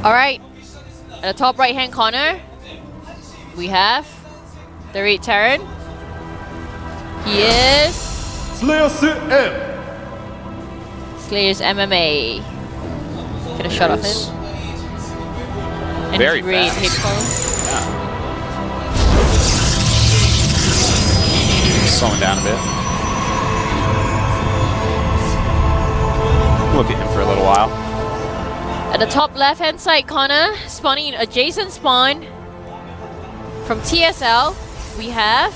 Alright, at the top right hand corner, we have the Red Terran. He is Slayer's MMA. Get a shot of him. And very great fast. hit points. Slowing down a bit. Look at him for a little while. At the top left hand side corner, spawning an adjacent spawn from TSL, we have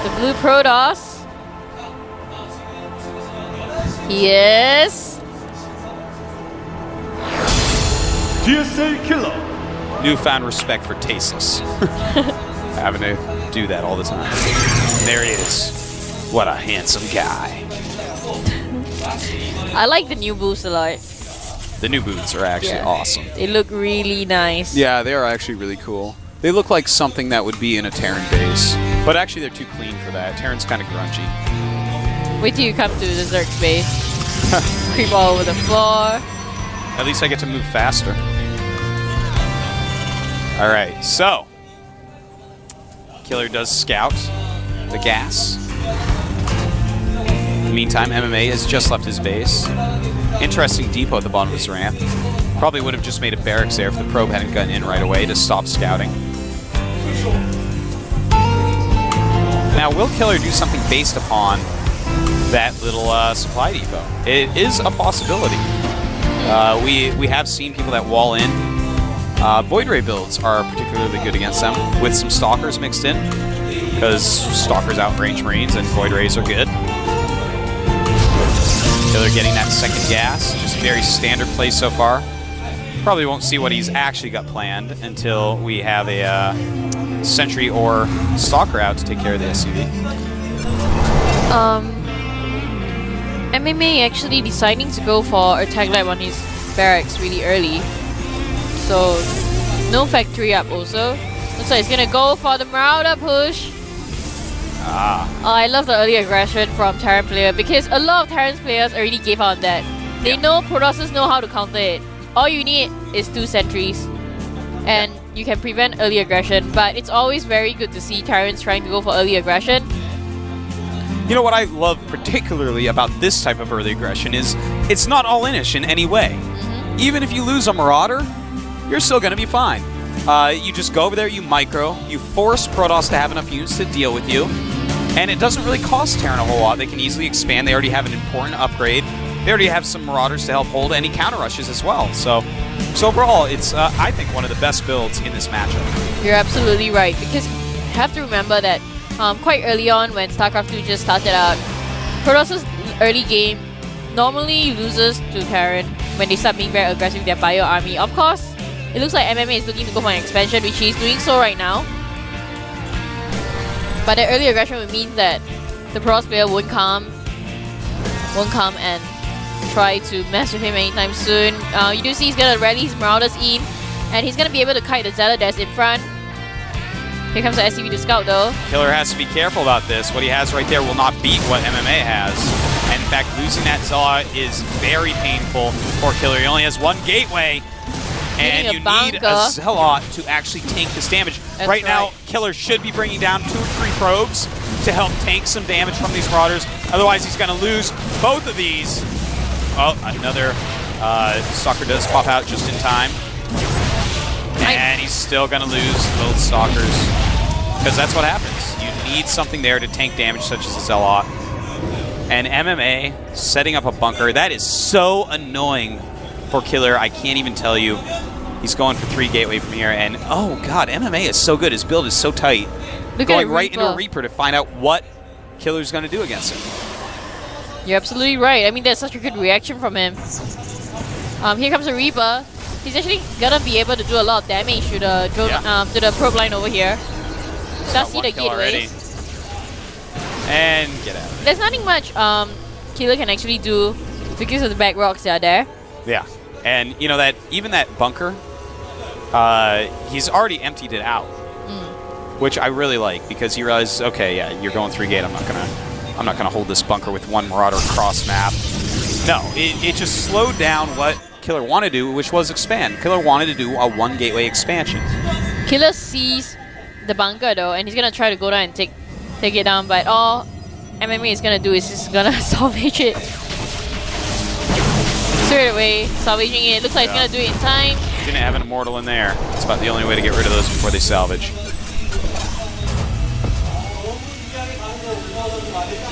the blue Protoss. He is TSA Killer. Newfound respect for Tasteless. Having to do that all the time. And there he is. What a handsome guy. I like the new boots a lot. The new boots are actually awesome. They look really nice. Yeah, they are actually really cool. They look like something that would be in a Terran base. But actually they're too clean for that. Terran's kind of grungy. Wait till you come to the Zerg space. Creep all over the floor. At least I get to move faster. Alright, so Killer does scout the gas. Meantime, MMA has just left his base. Interesting depot at the bottom of this ramp. Probably would have just made a barracks there if the probe hadn't gotten in right away to stop scouting. Now, will Killer do something based upon that little supply depot? It is a possibility. We have seen people that wall in. Void Ray builds are particularly good against them, with some Stalkers mixed in, because Stalkers outrange Marines and Void Rays are good. Killer getting that second gas, just very standard play so far. Probably won't see what he's actually got planned until we have a Sentry or Stalker out to take care of the SUV. MMA actually deciding to go for a tag lab on his barracks really early. So, no factory up also. So he's gonna go for the Marauder push. I love the early aggression from Terran player because a lot of Terran players already gave out on that. They know Protosses know how to counter it. All you need is 2 sentries and you can prevent early aggression, but it's always very good to see Terrans trying to go for early aggression. You know what I love particularly about this type of early aggression is it's not all-in-ish in any way. Even if you lose a Marauder, you're still going to be fine. You just go over there, you micro, you force Protoss to have enough units to deal with you, and it doesn't really cost Terran a whole lot. They can easily expand. They already have an important upgrade. They already have some Marauders to help hold any counter rushes as well. So overall, it's, I think, one of the best builds in this matchup. You're absolutely right, because you have to remember that quite early on when StarCraft 2 just started out, Protoss' early game normally loses to Terran when they start being very aggressive with their bio army. Of course, it looks like MMA is looking to go for an expansion, which he's doing so right now. But the early aggression would mean that the Protoss player won't come and try to mess with him anytime soon. You do see he's gonna rally his Marauders in, and he's gonna be able to kite the Zealot that's in front. Here comes the SCV to scout though. Killer has to be careful about this. What he has right there will not beat what MMA has. And in fact, losing that Zealot is very painful for Killer. He only has 1 gateway. And you need a Zealot to actually tank this damage. Right now, Killer should be bringing down 2 or 3 probes to help tank some damage from these Marauders. Otherwise, he's going to lose both of these. Oh, another Stalker does pop out just in time. And he's still going to lose both Stalkers. Because that's what happens. You need something there to tank damage, such as a Zealot. And MMA setting up a bunker, that is so annoying for Killer. I can't even tell you. He's going for 3 gateway from here, and oh god, MMA is so good. His build is so tight. Going right into a Reaper to find out what Killer's going to do against him. You're absolutely right. I mean, that's such a good reaction from him. Here comes a Reaper. He's actually gonna be able to do a lot of damage to the drone, to the probe line over here. Does see the gateways. And get out of it. There's nothing much Killer can actually do because of the back rocks that are there. Yeah, and you know that even that bunker, he's already emptied it out, which I really like because he realizes, okay, yeah, you're going 3 gate. I'm not gonna hold this bunker with 1 Marauder cross map. No, it just slowed down what Killer wanted to do, which was expand. Killer wanted to do a 1 gateway expansion. Killer sees the bunker though, and he's gonna try to go down and take it down, but all MMA is gonna do is just gonna salvage it. Straight away, salvaging it. Looks like he's gonna do it in time. Didn't have an immortal in there. It's about the only way to get rid of those before they salvage.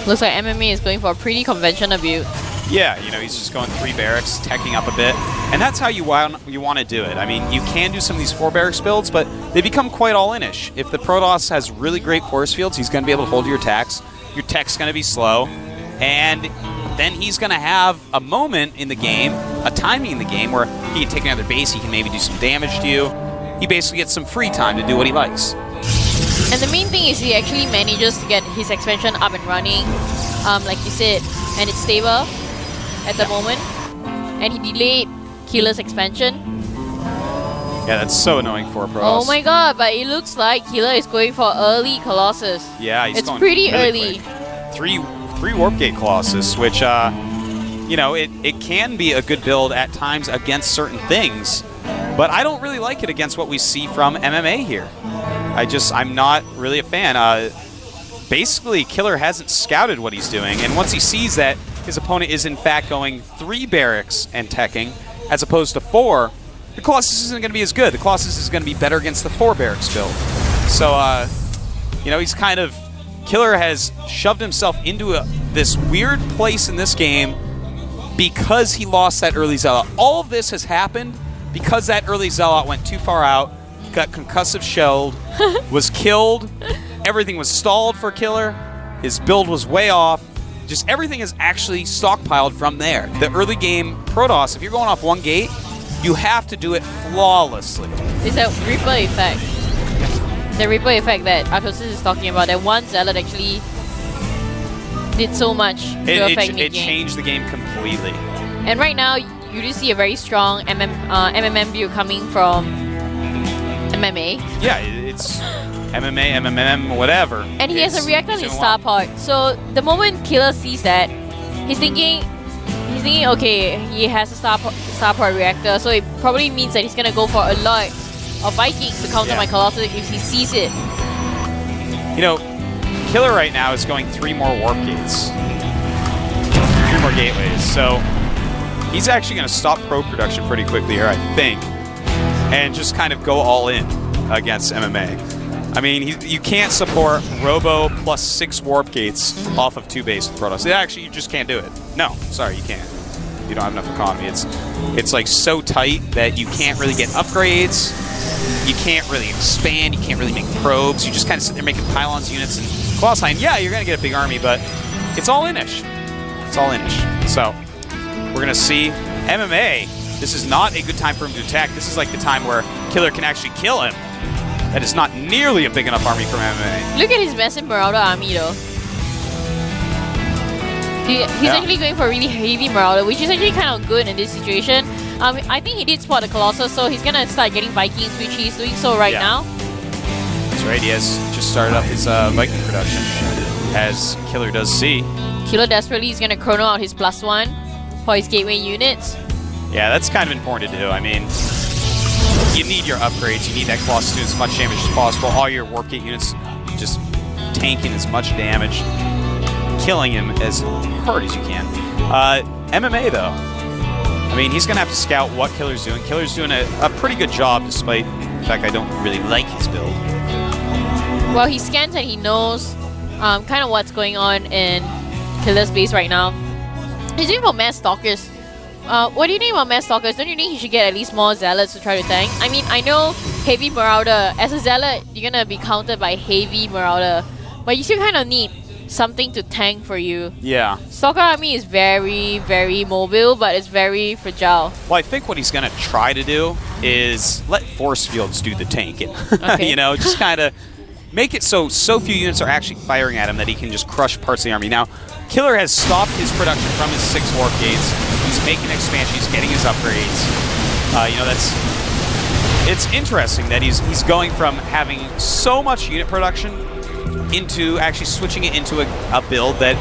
Looks like MMA is going for a pretty conventional build. Yeah, you know, he's just going 3 barracks, teching up a bit. And that's how you want to do it. I mean, you can do some of these 4 barracks builds, but they become quite all-in-ish. If the Protoss has really great force fields, he's going to be able to hold your attacks. Your tech's going to be slow. And then he's going to have a moment in the game, a timing in the game, where he can take another base, he can maybe do some damage to you. He basically gets some free time to do what he likes. And the main thing is he actually manages to get his expansion up and running, like you said, and it's stable at the moment. And he delayed Killer's expansion. Yeah, that's so annoying for a Protoss. Oh my god, but it looks like Killer is going for early Colossus. Yeah, he's it's going pretty really early. Quick. 3 Warp Gate Colossus, which, you know, it can be a good build at times against certain things, but I don't really like it against what we see from MMA here. I'm not really a fan. Basically, Killer hasn't scouted what he's doing, and once he sees that his opponent is in fact going 3 barracks and teching as opposed to 4, the Colossus isn't going to be as good. The Colossus is going to be better against the 4 barracks build. So, you know, he's kind of... Killer has shoved himself into this weird place in this game because he lost that early Zealot. All of this has happened because that early Zealot went too far out, got concussive shelled, was killed, everything was stalled for Killer, his build was way off, just everything is actually stockpiled from there. The early game Protoss, if you're going off 1 gate, you have to do it flawlessly. It's a Reaper effect. The Reaper effect that Artosis is talking about, that one Zealot actually did so much to affect it changed the game completely. And right now, you do see a very strong MMM build coming from MMA. Yeah, it's MMA, MMM, whatever. And he has a reactor on his star pod. So the moment Killer sees that, he's thinking, okay, he has a star pod reactor, so it probably means that he's gonna go for a lot of Vikings to counter my Colossus if he sees it. You know, Killer right now is going 3 more warp gates. 3 more gateways. So he's actually going to stop pro production pretty quickly here, I think, and just kind of go all in against MMA. I mean, you can't support Robo plus 6 warp gates off of 2 base with Protoss. Actually, you just can't do it. No, sorry, you can't. You don't have enough economy. It's like so tight that you can't really get upgrades. You can't really expand. You can't really make probes. You just kind of sit there making pylons, units, and Colossi. And yeah, you're going to get a big army, but it's all inish. It's all inish. So we're going to see MMA. This is not a good time for him to attack. This is like the time where Killer can actually kill him. That is not nearly a big enough army from MMA. Look at his massive Marauder army, though. He's actually going for a really heavy Marauder, which is actually kind of good in this situation. I think he did spot the Colossus, so he's going to start getting Vikings, which he's doing so right now. That's right, he has just started up his Viking production, as Killer does see. Killer desperately is going to chrono out his +1 for his gateway units. Yeah, that's kind of important to do. I mean, you need your upgrades, you need that Colossus to do as much damage as possible. All your warp gate units just tanking as much damage, killing him as hard as you can. MMA, though. I mean, he's going to have to scout what Killer's doing. Killer's doing a pretty good job, despite the fact I don't really like his build. Well, he scans and he knows kind of what's going on in Killer's base right now. He's doing for Mass Stalkers. What do you think about Mass Stalkers? Don't you think he should get at least more Zealots to try to tank? I mean, I know Heavy Marauder. As a Zealot, you're going to be countered by Heavy Marauder. But you still kind of need something to tank for you. Yeah. Stalker Army is very, very mobile, but it's very fragile. Well, I think what he's going to try to do is let force fields do the tanking. Okay. You know, just kind of make it so few units are actually firing at him that he can just crush parts of the army. Now, Killer has stopped his production from his 6 warp gates. He's making expansion. He's getting his upgrades. You know, it's interesting that he's going from having so much unit production into actually switching it into a build that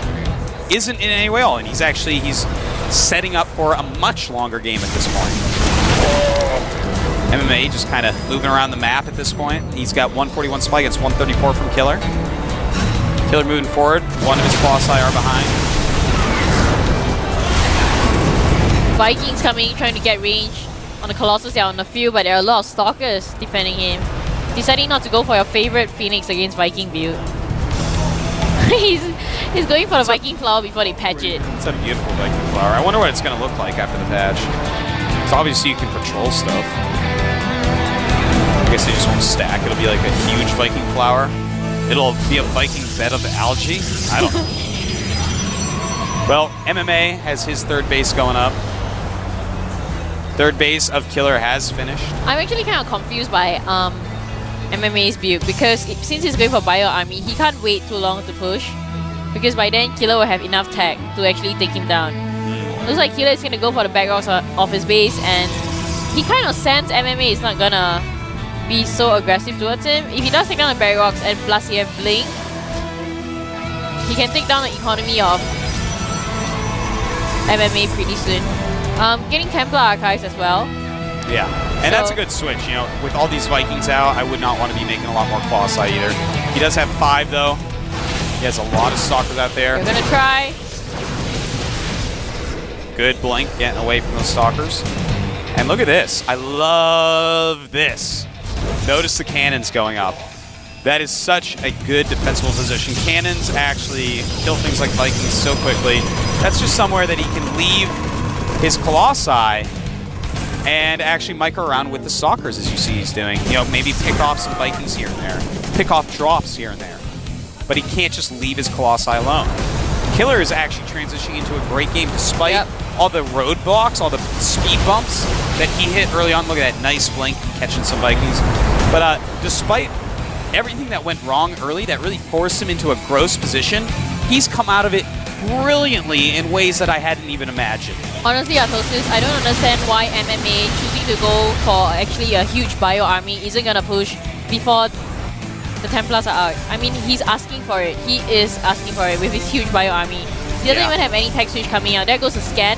isn't in any way all. And he's setting up for a much longer game at this point. MMA just kind of moving around the map at this point. He's got 141 supply against 134 from Killer. Killer moving forward. One of his Colossi are behind. Vikings coming, trying to get range on the Colossus out on the field, but there are a lot of Stalkers defending him. Deciding not to go for your favorite Phoenix against Viking build. he's going for the Viking flower before they patch it. It's a beautiful Viking flower. I wonder what it's going to look like after the patch. So obviously you can patrol stuff. I guess they just won't stack. It'll be like a huge Viking flower. It'll be a Viking bed of algae. I don't know. Well, MMA has his third base going up. Third base of Killer has finished. I'm actually kind of confused by MMA's build because since he's going for Bio Army, he can't wait too long to push because by then Killer will have enough tech to actually take him down. Looks like Killer is going to go for the back rocks of his base, and he kind of senses MMA is not going to be so aggressive towards him. If he does take down the back rocks and plus he have Blink, he can take down the economy of MMA pretty soon. Getting Templar Archives as well. Yeah, and that's a good switch. You know, with all these Vikings out, I would not want to be making a lot more Colossi either. He does have 5 though. He has a lot of Stalkers out there. They're gonna try. Good Blink getting away from those Stalkers. And look at this. I love this. Notice the cannons going up. That is such a good defensible position. Cannons actually kill things like Vikings so quickly. That's just somewhere that he can leave his Colossi and actually micro around with the Stalkers, as you see he's doing. You know, maybe pick off some Vikings here and there. Pick off drops here and there. But he can't just leave his Colossi alone. Killer is actually transitioning into a great game despite all the roadblocks, all the speed bumps that he hit early on. Look at that nice Blink catching some Vikings. But despite everything that went wrong early that really forced him into a gross position, he's come out of it brilliantly in ways that I hadn't even imagined. Honestly, Artosis, I don't understand why MMA choosing to go for actually a huge bio army isn't gonna push before the Templars are out. I mean, he's asking for it. He is asking for it with his huge bio army. He doesn't even have any tech switch coming out. There goes the scan.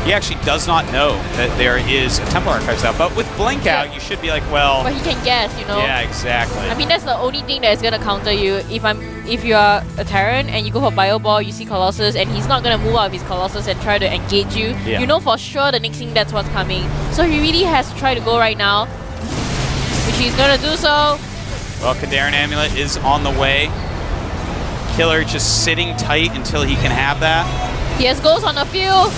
He actually does not know that there is a Templar Archives out, but with Blink out, you should be like, well... But he can guess, you know? Yeah, exactly. I mean, that's the only thing that is going to counter you. If you are a Terran and you go for Bio Ball, you see Colossus, and he's not going to move out of his Colossus and try to engage you. Yeah. You know for sure the next thing that's what's coming. So he really has to try to go right now, which he's going to do so. Well, Kadarin Amulet is on the way. Killer just sitting tight until he can have that. He has goals on the field.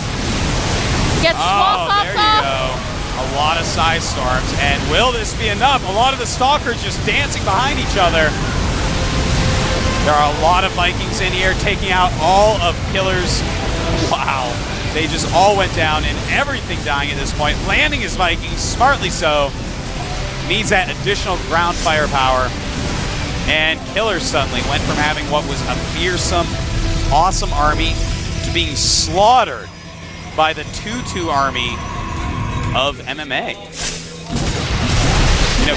Gets there you go. A lot of side storms. And will this be enough? A lot of the Stalkers just dancing behind each other. There are a lot of Vikings in here taking out all of Killer's. Wow. They just all went down and everything dying at this point. Landing his Vikings, smartly so. Needs that additional ground firepower. And Killer suddenly went from having what was a fearsome, awesome army to being slaughtered by the 2-2 army of MMA. You know,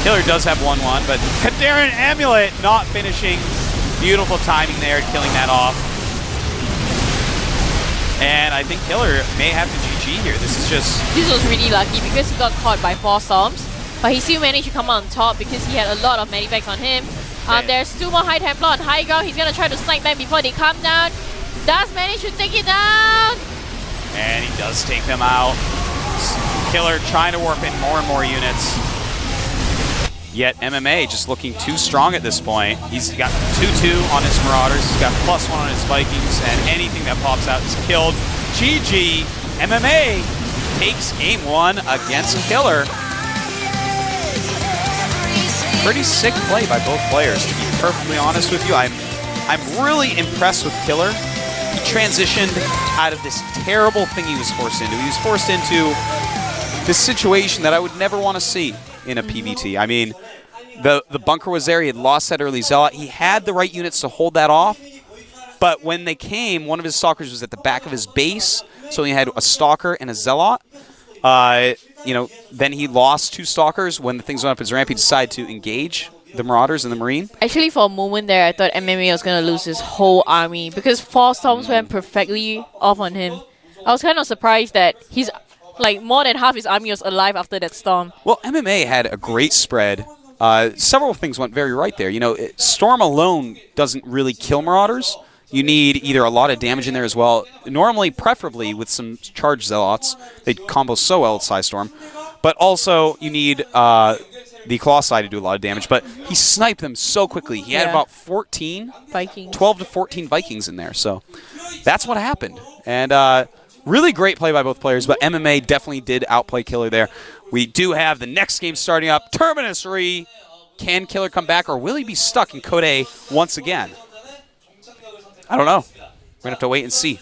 Killer does have 1-1, but Kadarin Amulet not finishing. Beautiful timing there, killing that off. And I think Killer may have the GG here. This was really lucky because he got caught by 4 storms, but he still managed to come on top because he had a lot of medivacks on him. There's 2 more High Templar on high ground. He's going to try to snipe them before they come down. Does manage to take it down. And he does take them out. Killer trying to warp in more and more units. Yet MMA just looking too strong at this point. He's got 2-2 on his Marauders. He's got +1 on his Vikings. And anything that pops out is killed. GG. MMA takes game 1 against Killer. Pretty sick play by both players, to be perfectly honest with you. I'm really impressed with Killer. He transitioned out of this terrible thing he was forced into. He was forced into this situation that I would never want to see in a PvT. I mean, the bunker was there. He had lost that early Zealot. He had the right units to hold that off. But when they came, one of his Stalkers was at the back of his base. So he had a Stalker and a Zealot. You know, then he lost 2 Stalkers. When the things went up his ramp, he decided to engage the Marauders and the Marine. Actually, for a moment there, I thought MMA was going to lose his whole army because 4 storms went perfectly off on him. I was kind of surprised that he's like more than half his army was alive after that storm. Well, MMA had a great spread. Several things went very right there. You know, Storm alone doesn't really kill Marauders. You need either a lot of damage in there as well. Normally, preferably with some charge zealots. They combo so well with Psystorm. But also, you need the Claw side to do a lot of damage. But he sniped them so quickly. He had about 14, Vikings. 12 to 14 Vikings in there. So that's what happened. And really great play by both players. But MMA definitely did outplay Killer there. We do have the next game starting up. Terminus Re. Can Killer come back, or will he be stuck in Code A once again? I don't know. We're going to have to wait and see.